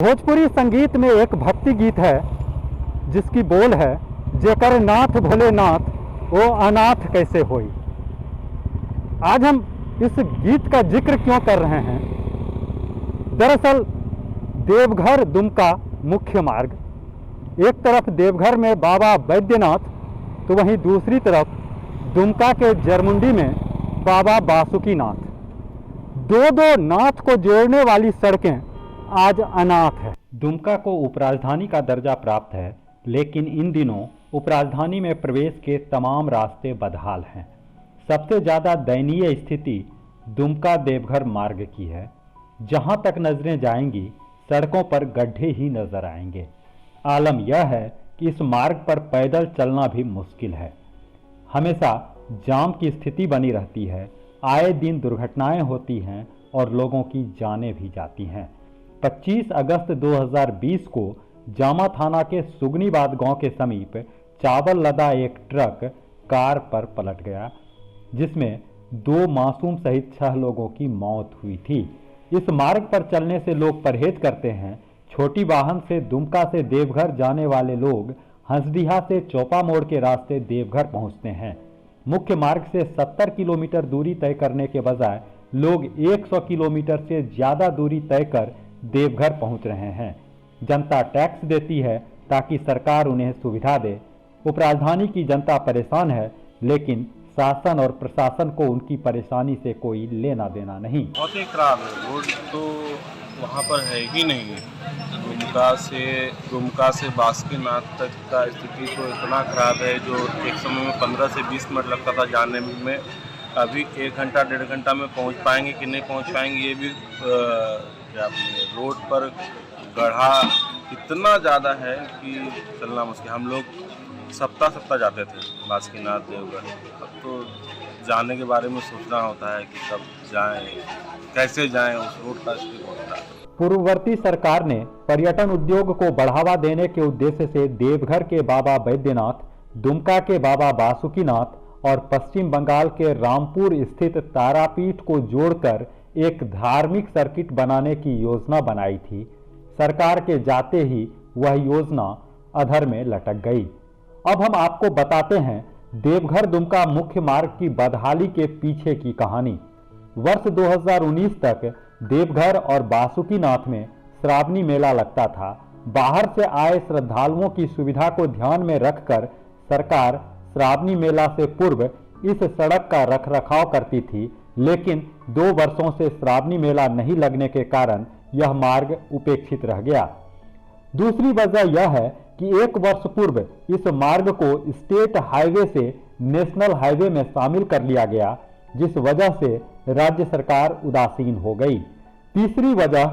भोजपुरी संगीत में एक भक्ति गीत है जिसकी बोल है, जेकर नाथ भोलेनाथ वो अनाथ कैसे होई। आज हम इस गीत का जिक्र क्यों कर रहे हैं? दरअसल देवघर दुमका मुख्य मार्ग, एक तरफ देवघर में बाबा बैद्यनाथ तो वहीं दूसरी तरफ दुमका के जरमुंडी में बाबा बासुकीनाथ। दो नाथ को जोड़ने वाली सड़कें आज अनाथ है। दुमका को उपराजधानी का दर्जा प्राप्त है, लेकिन इन दिनों उपराजधानी में प्रवेश के तमाम रास्ते बदहाल हैं। सबसे ज़्यादा दयनीय स्थिति दुमका देवघर मार्ग की है। जहां तक नजरें जाएंगी सड़कों पर गड्ढे ही नजर आएंगे। आलम यह है कि इस मार्ग पर पैदल चलना भी मुश्किल है। हमेशा जाम की स्थिति बनी रहती है, आए दिन दुर्घटनाएं होती हैं और लोगों की जानें भी जाती हैं। 25 अगस्त 2020 को जामा थाना के सुगनीबाद गांव के समीप चावल लदा एक ट्रक कार पर पलट गया, जिसमें 2 मासूम सहित 6 लोगों की मौत हुई थी। इस मार्ग पर चलने से लोग परहेज करते हैं। छोटी वाहन से दुमका से देवघर जाने वाले लोग हंसडीहा से चौपा मोड़ के रास्ते देवघर पहुंचते हैं। मुख्य मार्ग से 70 किलोमीटर दूरी तय करने के बजाय लोग 100 किलोमीटर से ज़्यादा दूरी तय कर देवघर पहुंच रहे हैं। जनता टैक्स देती है ताकि सरकार उन्हें सुविधा दे। उपराजधानी की जनता परेशान है, लेकिन शासन और प्रशासन को उनकी परेशानी से कोई लेना देना नहीं। बहुत ही खराब है रोड, तो वहाँ पर है ही नहीं। दुमका से बासुकीनाथ तक का स्थिति तो इतना खराब है, जो एक समय में 15 से 20 मिनट लगता था जाने में, अभी 1 घंटा 1.5 घंटा में पहुँच पाएंगे कि नहीं पहुँच पाएंगे ये भी रोड पर गड्ढा इतना ज़्यादा है कि चलना मुश्किल। हम लोग सप्ताह जाते थे बासुकीनाथ देवघर। अब तो जाने के बारे में सोचना होता है कि कब जाएं, कैसे जाएं, उस रोड का स्थिति होता है। पूर्ववर्ती सरकार ने पर्यटन उद्योग को बढ़ावा देने के उद्देश्य से देवघर के बाबा बैद्यनाथ, दुमका के बाबा बासुकीनाथ और पश्चिम बंगाल के रामपुर स्थित तारापीठ को जोड़कर एक धार्मिक सर्किट बनाने की योजना बनाई थी। सरकार के जाते ही वह योजना अधर में लटक गई। अब हम आपको बताते हैं देवघर दुमका मुख्य मार्ग की बदहाली के पीछे की कहानी। वर्ष 2019 तक देवघर और बासुकीनाथ में श्रावणी मेला लगता था। बाहर से आए श्रद्धालुओं की सुविधा को ध्यान में रखकर सरकार श्रावणी मेला से पूर्व इस सड़क का रखरखाव करती थी, लेकिन 2 वर्षों से श्रावणी मेला नहीं लगने के कारण यह मार्ग उपेक्षित रह गया। दूसरी वजह यह है कि 1 वर्ष पूर्व इस मार्ग को स्टेट हाईवे से नेशनल हाईवे में शामिल कर लिया गया, जिस वजह से राज्य सरकार उदासीन हो गई। तीसरी वजह,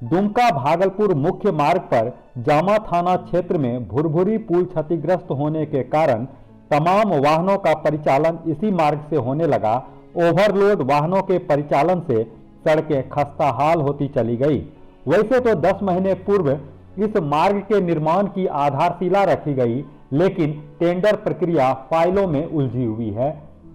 दुमका भागलपुर मुख्य मार्ग पर जामा थाना क्षेत्र में भुरभुरी पुल क्षतिग्रस्त होने के कारण तमाम वाहनों का परिचालन इसी मार्ग से होने लगा। ओवरलोड वाहनों के परिचालन से सड़कें खस्ताहाल होती चली गई। वैसे तो 10 महीने पूर्व इस मार्ग के निर्माण की आधारशिला रखी गई, लेकिन टेंडर प्रक्रिया फाइलों में उलझी हुई है।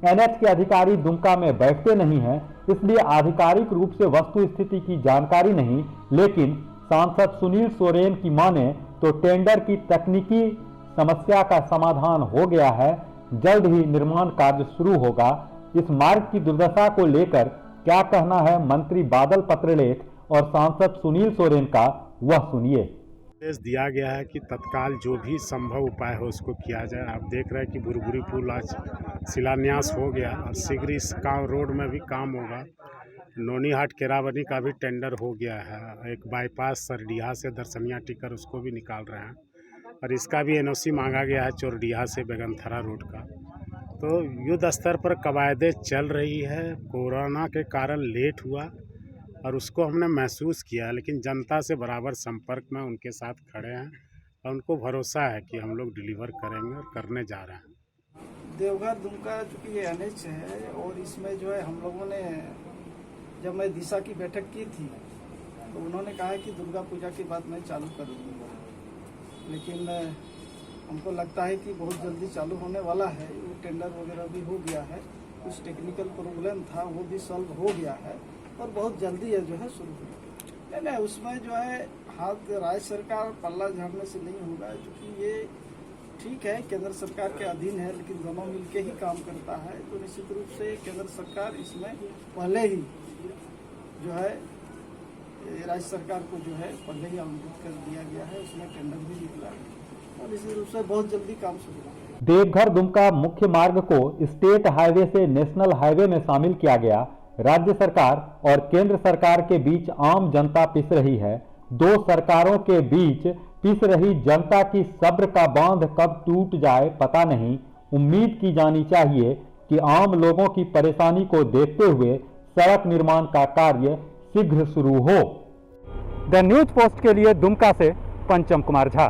एनएच के अधिकारी दुमका में बैठते नहीं हैं, इसलिए आधिकारिक रूप से वस्तु स्थिति की जानकारी नहीं। लेकिन सांसद सुनील सोरेन की माने तो टेंडर की तकनीकी समस्या का समाधान हो गया है। जल्द ही निर्माण कार्य शुरू होगा। इस मार्ग की दुर्दशा को लेकर क्या कहना है मंत्री बादल पत्रलेख और सांसद सुनील सोरेन का, वह सुनिए। निर्देश दिया गया है कि तत्काल जो भी संभव उपाय हो उसको किया जाए। आप देख रहे हैं कि भुरभुरी पुल आज शिलान्यास हो गया और शीघ्र इस रोड में भी काम होगा। नोनीहाट केरावनी का भी टेंडर हो गया है। एक बाईपास सरडीहा से दर्शनिया टिकर उसको भी निकाल रहे हैं, और इसका भी एनओसी मांगा गया है चोरडीहा से बेगमथरा रोड का। तो युद्ध स्तर पर कवायदे चल रही है। कोरोना के कारण लेट हुआ और उसको हमने महसूस किया, लेकिन जनता से बराबर संपर्क में उनके साथ खड़े हैं और उनको भरोसा है कि हम लोग डिलीवर करेंगे और करने जा रहे हैं। देवघर दुमका चूँकि ये एनएच है, और इसमें जो है हम लोगों ने, जब मैं दिशा की बैठक की थी तो उन्होंने कहा कि दुर्गा पूजा के बाद मैं चालू कर दूँगा, लेकिन हमको लगता है कि बहुत जल्दी चालू होने वाला है। वो टेंडर वगैरह भी हो गया है, कुछ टेक्निकल प्रॉब्लम था वो भी सॉल्व हो गया है, और बहुत जल्दी है जो है शुरू हो। नहीं, उसमें जो है हाथ राज्य सरकार पल्ला झाड़ने से नहीं होगा, क्योंकि ये ठीक है केंद्र सरकार के अधीन है, लेकिन दोनों मिलके ही काम करता है। तो निश्चित रूप से केंद्र सरकार इसमें पहले ही जो है राज्य सरकार को जो है पहले ही आवंटित कर दिया गया है, उसमें टेंडर भी निकला है और निश्चित रूप से बहुत जल्दी काम शुरू होगा। देवघर दुमका मुख्य मार्ग को स्टेट हाईवे से नेशनल हाईवे में शामिल किया गया। राज्य सरकार और केंद्र सरकार के बीच आम जनता पिस रही है। दो सरकारों के बीच पिस रही जनता की सब्र का बांध कब टूट जाए पता नहीं। उम्मीद की जानी चाहिए कि आम लोगों की परेशानी को देखते हुए सड़क निर्माण का कार्य शीघ्र शुरू हो। द न्यूज पोस्ट के लिए दुमका से पंचम कुमार झा।